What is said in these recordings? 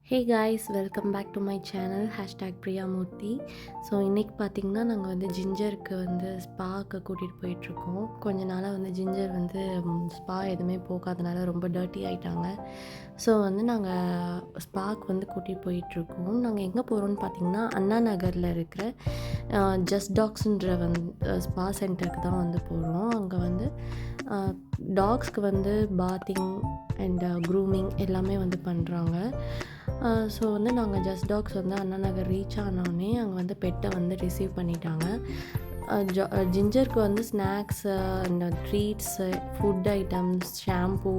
Hey guys, welcome back to my channel #Priyamoorthy. So இன்றைக்கி பார்த்திங்கன்னா நாங்கள் வந்து ஜிஞ்சருக்கு வந்து ஸ்பாவுக்கு கூட்டிகிட்டு போயிட்டுருக்கோம். கொஞ்ச நாளாக வந்து ஜிஞ்சர் வந்து ஸ்பா எதுவுமே போகாதனால ரொம்ப டர்ட்டி ஆகிட்டாங்க. ஸோ வந்து நாங்கள் ஸ்பாவுக்கு வந்து கூட்டிகிட்டு போயிட்டுருக்கோம். நாங்கள் எங்கே போகிறோம்னு பார்த்திங்கன்னா அண்ணா நகரில் இருக்கிற ஜஸ்ட் டாக்ஸ்ன்ற ஸ்பா சென்டருக்கு தான் வந்து போகிறோம். அங்கே வந்து டாக்ஸ்க்கு வந்து பாத்திங் அண்ட் க்ரூமிங் எல்லாமே வந்து பண்ணுறாங்க. ஸோ வந்து நாங்கள் ஜஸ்ட் டாக்ஸ் வந்து அண்ணா நகர் ரீச் ஆனோடனே அங்கே வந்து பெட்டை வந்து ரிசீவ் பண்ணிட்டாங்க. ஜிஞ்சருக்கு வந்து snacks and treats, food items, shampoo,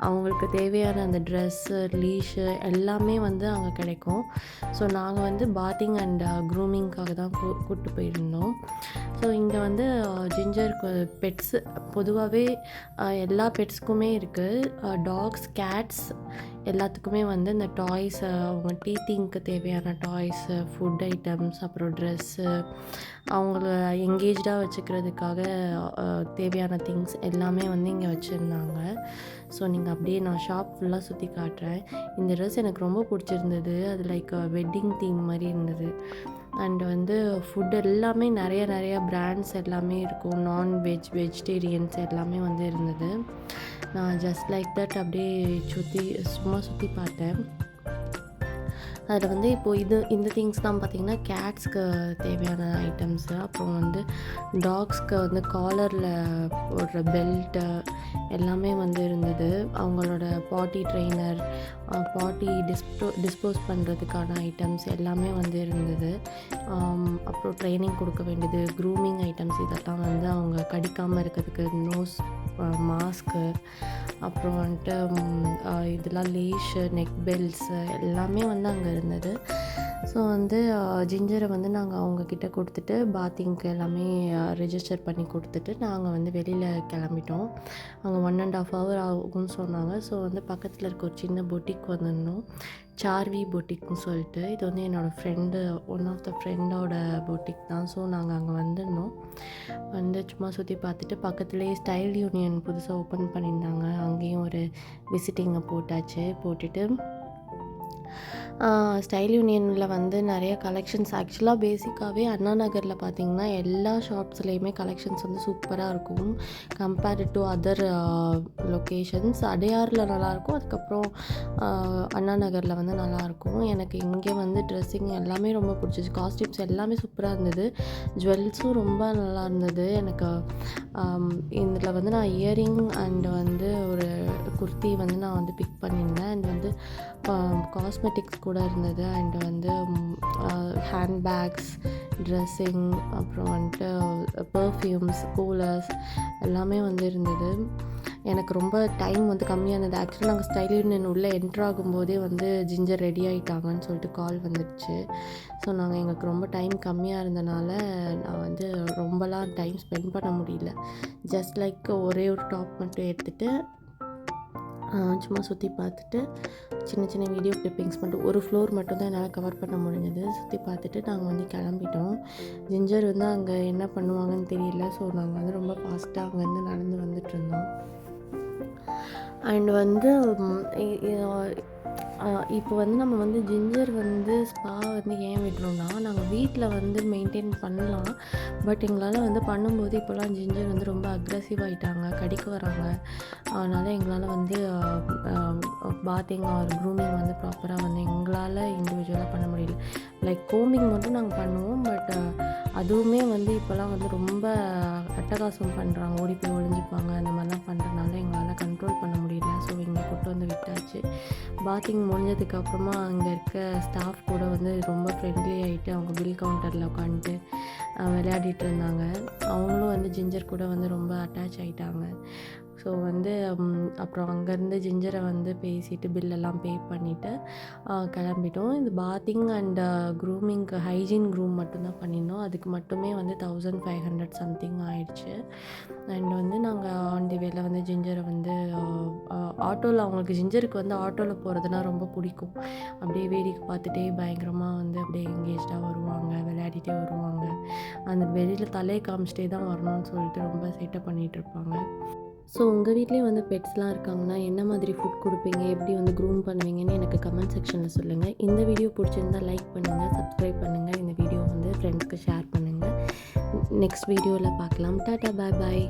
அவங்களுக்கு தேவையான அந்த ட்ரெஸ்ஸு, லீஷு எல்லாமே வந்து அங்கே கிடைக்கும். ஸோ நாங்கள் வந்து பாத்திங் அண்ட் க்ரூமிங்க்காக தான் கூப்பிட்டு போயிருந்தோம். ஸோ இங்கே வந்து ஜிஞ்சருக்கு பெட்ஸு பொதுவாகவே எல்லா பெட்ஸ்க்குமே இருக்குது. டாக்ஸ், கேட்ஸ் எல்லாத்துக்குமே வந்து இந்த டாய்ஸ், அவங்க டீத்திங்க்கு தேவையான டாய்ஸு, ஃபுட் ஐட்டம்ஸ், அப்புறம் ட்ரெஸ்ஸு, அவங்கள எங்கேஜ்டாக வச்சுக்கிறதுக்காக தேவையான திங்ஸ் எல்லாமே வந்து இங்கே வச்சுருந்தாங்க. ஸோ நீங்கள் அப்படியே நான் ஷாப் ஃபுல்லாக சுற்றி காட்டுறேன். இந்த ட்ரெஸ் எனக்கு ரொம்ப பிடிச்சிருந்தது. அது லைக் வெட்டிங் தீம் மாதிரி இருந்தது. அண்ட் வந்து ஃபுட் எல்லாமே நிறைய பிராண்ட்ஸ் எல்லாமே இருக்கும். நான்வெஜ், வெஜிடேரியன்ஸ் எல்லாமே வந்து இருந்தது. நான் ஜஸ்ட் லைக் தட் அப்படியே சும்மா சுற்றி பார்த்தேன். அதில் வந்து இப்போது இந்த திங்ஸ் தான் பார்த்திங்கன்னா கேட்ஸ்க்கு தேவையான ஐட்டம்ஸு. அப்புறம் வந்து டாக்ஸ்க்கு வந்து காலரில் போடுற பெல்ட்டு எல்லாமே வந்து இருந்தது. அவங்களோட பாட்டி ட்ரெய்னர், பாட்டி டிஸ்போஸ் பண்ணுறதுக்கான ஐட்டம்ஸ் எல்லாமே வந்து இருந்தது. அப்புறம் ட்ரைனிங் கொடுக்க வேண்டியது, க்ரூமிங் ஐட்டம்ஸ், இதெல்லாம் வந்து அவங்க கடிக்காமல் இருக்கிறதுக்கு நோஸ் மாஸ்க்கு, அப்புறம் வந்துட்டு இதெல்லாம் லேஷு, நெக் பெல்ட்ஸு எல்லாமே வந்து அங்கே இருந்தது. ஸோ வந்து ஜிஞ்சரை வந்து நாங்கள் அவங்கக்கிட்ட கொடுத்துட்டு பாத்திங்க்கு எல்லாமே ரெஜிஸ்டர் பண்ணி கொடுத்துட்டு நாங்கள் வந்து வெளியில் கிளம்பிட்டோம். அங்கே 1.5 hour ஆகும்னு சொன்னாங்க. ஸோ வந்து பக்கத்தில் இருக்க ஒரு சின்ன பொட்டிக் வந்திருந்தோம், சார்வி பொட்டிக்னு சொல்லிட்டு. இது வந்து என்னோடய ஃப்ரெண்டு, ஒன் ஆஃப் த ஃப்ரெண்டோட பொட்டிக் தான். ஸோ நாங்கள் அங்கே வந்திருந்தோம். வந்து சும்மா சுற்றி பார்த்துட்டு பக்கத்துலேயே ஸ்டைல் யூனியன் புதுசாக ஓப்பன் பண்ணியிருந்தாங்க. அங்கேயும் ஒரு விசிட்டிங்கை போட்டுட்டு ஸ்டைல் யூனியனில் வந்து நிறைய கலெக்ஷன்ஸ், ஆக்சுவலாக பேசிக்காகவே அண்ணா நகரில் பார்த்திங்கன்னா எல்லா ஷாப்ஸ்லேயுமே கலெக்ஷன்ஸ் வந்து சூப்பராக இருக்கும் கம்பேர்டு டு அதர் லொக்கேஷன்ஸ். அடையாரில் நல்லாயிருக்கும், அதுக்கப்புறம் அண்ணா நகரில் வந்து நல்லாயிருக்கும். எனக்கு இங்கே வந்து ட்ரெஸ்ஸிங் எல்லாமே ரொம்ப பிடிச்சிச்சு. காஸ்டியூம்ஸ் எல்லாமே சூப்பராக இருந்தது. ஜுவல்ஸும் ரொம்ப நல்லா இருந்தது. எனக்கு இதில் வந்து நான் இயரிங் அண்ட் வந்து ஒரு குர்த்தி வந்து நான் வந்து பிக் பண்ணியிருந்தேன். அண்ட் வந்து காஸ்மெட்டிக்ஸ் கூட இருந்தது. அண்ட் வந்து ஹேண்ட்பேக்ஸ், ட்ரெஸ்ஸிங், அப்புறம் வந்துட்டு பர்ஃப்யூம்ஸ், கூலர்ஸ் எல்லாமே வந்து இருந்தது. எனக்கு ரொம்ப டைம் வந்து கம்மியாக இருந்தது. ஆக்சுவலாக நாங்கள் ஸ்டைல் யூனியன் உள்ளே என்ட்ரு ஆகும்போதே வந்து ஜிஞ்சர் ரெடி ஆகிட்டாங்கன்னு சொல்லிட்டு கால் வந்துடுச்சு. ஸோ நாங்கள் எங்களுக்கு ரொம்ப டைம் கம்மியாக இருந்தனால நான் வந்து ரொம்பலாம் டைம் ஸ்பெண்ட் பண்ண முடியல. ஜஸ்ட் லைக் ஒரே ஒரு டாப் மட்டும் எடுத்துகிட்டு சும்மா சுற்றி பார்த்துட்டு சின்ன வீடியோ கிளிப்பிங்ஸ் மட்டும், ஒரு ஃப்ளோர் மட்டும் தான் என்னால் கவர் பண்ண முடிஞ்சது. சுற்றி பார்த்துட்டு நாங்கள் வந்து கிளம்பிட்டோம். ஜிஞ்சர் வந்து அங்கே என்ன பண்ணுவாங்கன்னு தெரியல. ஸோ நாங்கள் வந்து ரொம்ப ஃபாஸ்ட்டாக அங்கேருந்து நடந்து வந்துட்டுருந்தோம். அண்ட் வந்து இப்போ வந்து நம்ம வந்து ஜிஞ்சர் வந்து ஸ்பா வந்து ஏன் விடுறோம்னா, நாங்கள் வீட்டில் வந்து மெயின்டைன் பண்ணலாம். பட் எங்களால் வந்து பண்ணும்போது இப்போலாம் ஜிஞ்சர் வந்து ரொம்ப அக்ரெசிவ் ஆகிட்டாங்க, கடிக்க வராங்க. அதனால் எங்களால் வந்து பாத்திங் ஆர் க்ரூமிங் வந்து ப்ராப்பராக வந்து எங்களால் இண்டிவிஜுவலாக பண்ண முடியல. லைக் கோம்பிங் மட்டும் நாங்கள் பண்ணுவோம். பட் அதுவுமே வந்து இப்போலாம் வந்து ரொம்ப அட்டகாசம் பண்ணுறாங்க, ஓடி போய் ஒழிஞ்சிப்பாங்க, அந்த மாதிரிலாம் பண்ணுறதுனால எங்களால் கண்ட்ரோல் பண்ண முடியல. ஸோ இங்கே கூட்டு வந்து விட்டாச்சு. பாத்திங் முடிஞ்சதுக்கப்புறமா அங்கே இருக்க ஸ்டாஃப் கூட வந்து ரொம்ப ஃப்ரெண்ட்லி ஆகிட்டு அவங்க பில் கவுண்டரில் உட்காந்துட்டு விளையாடிட்டு இருந்தாங்க. அவங்களும் வந்து ஜிஞ்சர் கூட வந்து ரொம்ப அட்டாச் ஆகிட்டாங்க. ஸோ வந்து அப்புறம் அங்கேருந்து ஜிஞ்சரை வந்து பேசிவிட்டு பில்லெல்லாம் பே பண்ணிவிட்டு கிளம்பிட்டோம். இந்த பாத்திங் அண்ட் க்ரூமிங்க்கு ஹைஜீன் க்ரூம் மட்டும்தான் பண்ணியிருந்தோம். அதுக்கு மட்டுமே வந்து 1500 சம்திங் ஆயிடுச்சு. அண்ட் வந்து நாங்கள் ஆன் தி வேல வந்து ஜிஞ்சரை வந்து ஆட்டோவில், அவங்களுக்கு ஜிஞ்சருக்கு வந்து ஆட்டோவில் போகிறதுனா ரொம்ப பிடிக்கும். அப்படியே வேடிக்கை பார்த்துட்டே பயங்கரமாக வந்து அப்படியே எங்கேஜ்டாக வருவாங்க, விளையாடிட்டே வருவாங்க. அந்த வெளியில் தலையை காமிச்சிட்டே தான் வரணும்னு சொல்லிட்டு ரொம்ப சேட்டை பண்ணிகிட்டு இருப்பாங்க. ஸோ உங்கள் வீட்லேயும் வந்து பெட்ஸ்லாம் இருக்காங்கன்னா என்ன மாதிரி ஃபுட் கொடுப்பீங்க, எப்படி வந்து க்ரூம் பண்ணுவீங்கன்னு எனக்கு கமெண்ட் செக்ஷனில் சொல்லுங்கள். இந்த வீடியோ பிடிச்சிருந்தா லைக் பண்ணுங்கள், சப்ஸ்கிரைப் பண்ணுங்கள், இந்த வீடியோ வந்து ஃப்ரெண்ட்ஸ்க்கு ஷேர் பண்ணுங்கள். நெக்ஸ்ட் வீடியோவில் பார்க்கலாம். டாட்டா, பாய் பாய்.